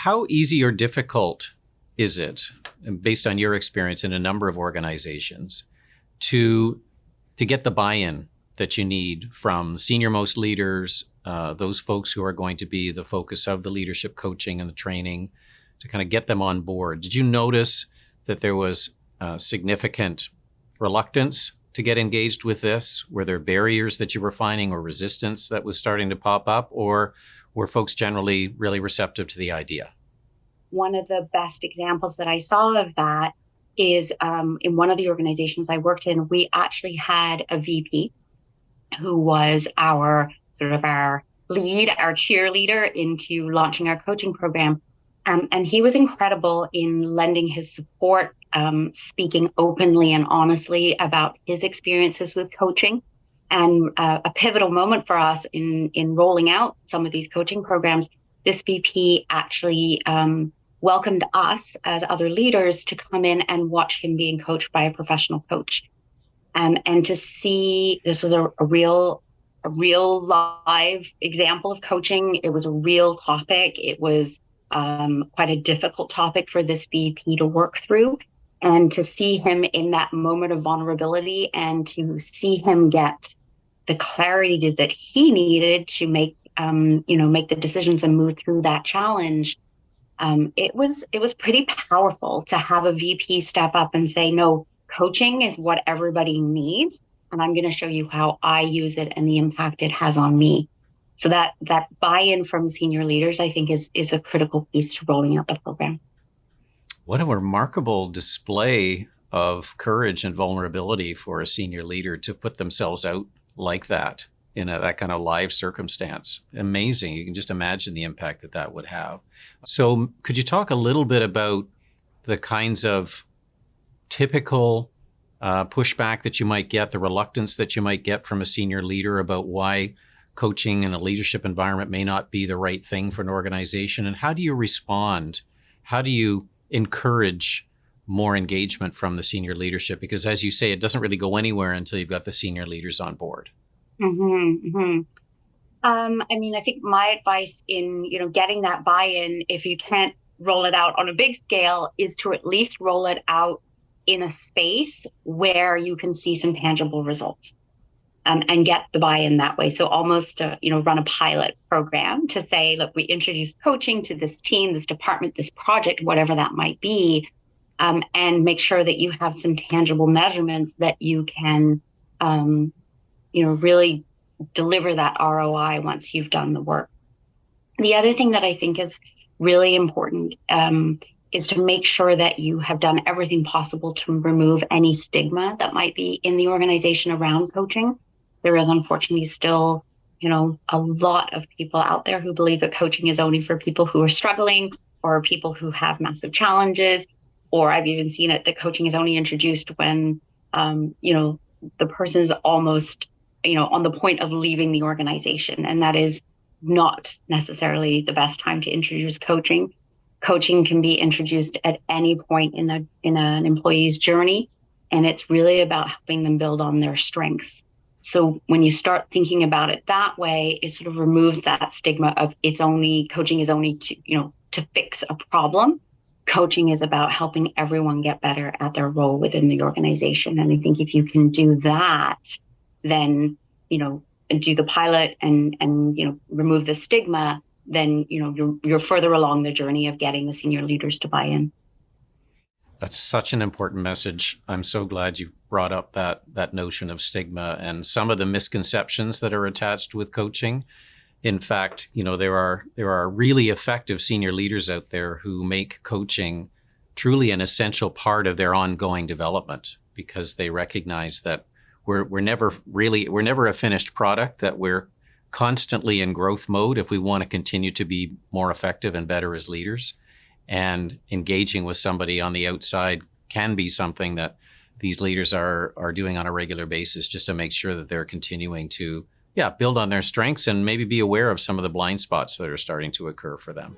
how easy or difficult is it, based on your experience in a number of organizations, to get the buy-in that you need from senior-most leaders, those folks who are going to be the focus of the leadership coaching and the training, to kind of get them on board? Did you notice that there was significant reluctance to get engaged with this? Were there barriers that you were finding or resistance that was starting to pop up, or were folks generally really receptive to the idea? One of the best examples that I saw of that is in one of the organizations I worked in, we actually had a VP who was our lead, our cheerleader into launching our coaching program. And he was incredible in lending his support, speaking openly and honestly about his experiences with coaching. And a pivotal moment for us in rolling out some of these coaching programs, this VP actually welcomed us as other leaders to come in and watch him being coached by a professional coach. And to see, this was a real live example of coaching. It was a real topic. It was quite a difficult topic for this VP to work through. And to see him in that moment of vulnerability and to see him get the clarity that he needed to make the decisions and move through that challenge. It was pretty powerful to have a VP step up and say, no, coaching is what everybody needs, and I'm going to show you how I use it and the impact it has on me. So that buy-in from senior leaders, I think, is a critical piece to rolling out the program. What a remarkable display of courage and vulnerability for a senior leader to put themselves out like that in that kind of live circumstance. Amazing. You can just imagine the impact that would have. So could you talk a little bit about the kinds of typical pushback that you might get, the reluctance that you might get from a senior leader about why coaching in a leadership environment may not be the right thing for an organization? And how do you respond? How do you encourage more engagement from the senior leadership? Because as you say, it doesn't really go anywhere until you've got the senior leaders on board. I think my advice in, getting that buy-in, if you can't roll it out on a big scale, is to at least roll it out in a space where you can see some tangible results, and get the buy-in that way. So almost, run a pilot program to say, look, we introduced coaching to this team, this department, this project, whatever that might be, and make sure that you have some tangible measurements that you can, really deliver that ROI once you've done the work. The other thing that I think is really important is to make sure that you have done everything possible to remove any stigma that might be in the organization around coaching. There is unfortunately still, a lot of people out there who believe that coaching is only for people who are struggling or people who have massive challenges, or I've even seen it that coaching is only introduced when, the person is almost, on the point of leaving the organization. And that is not necessarily the best time to introduce coaching. Coaching can be introduced at any point in an employee's journey, and it's really about helping them build on their strengths. So when you start thinking about it that way, it sort of removes that stigma of coaching is only to fix a problem. Coaching is about helping everyone get better at their role within the organization. And I think if you can do that, then, do the pilot and remove the stigma, then, you're further along the journey of getting the senior leaders to buy in. That's such an important message. I'm so glad you brought up that notion of stigma and some of the misconceptions that are attached with coaching. In fact, there are really effective senior leaders out there who make coaching truly an essential part of their ongoing development, because they recognize that we're never a finished product, that we're constantly in growth mode if we want to continue to be more effective and better as leaders. And engaging with somebody on the outside can be something that these leaders are doing on a regular basis, just to make sure that they're continuing to build on their strengths and maybe be aware of some of the blind spots that are starting to occur for them.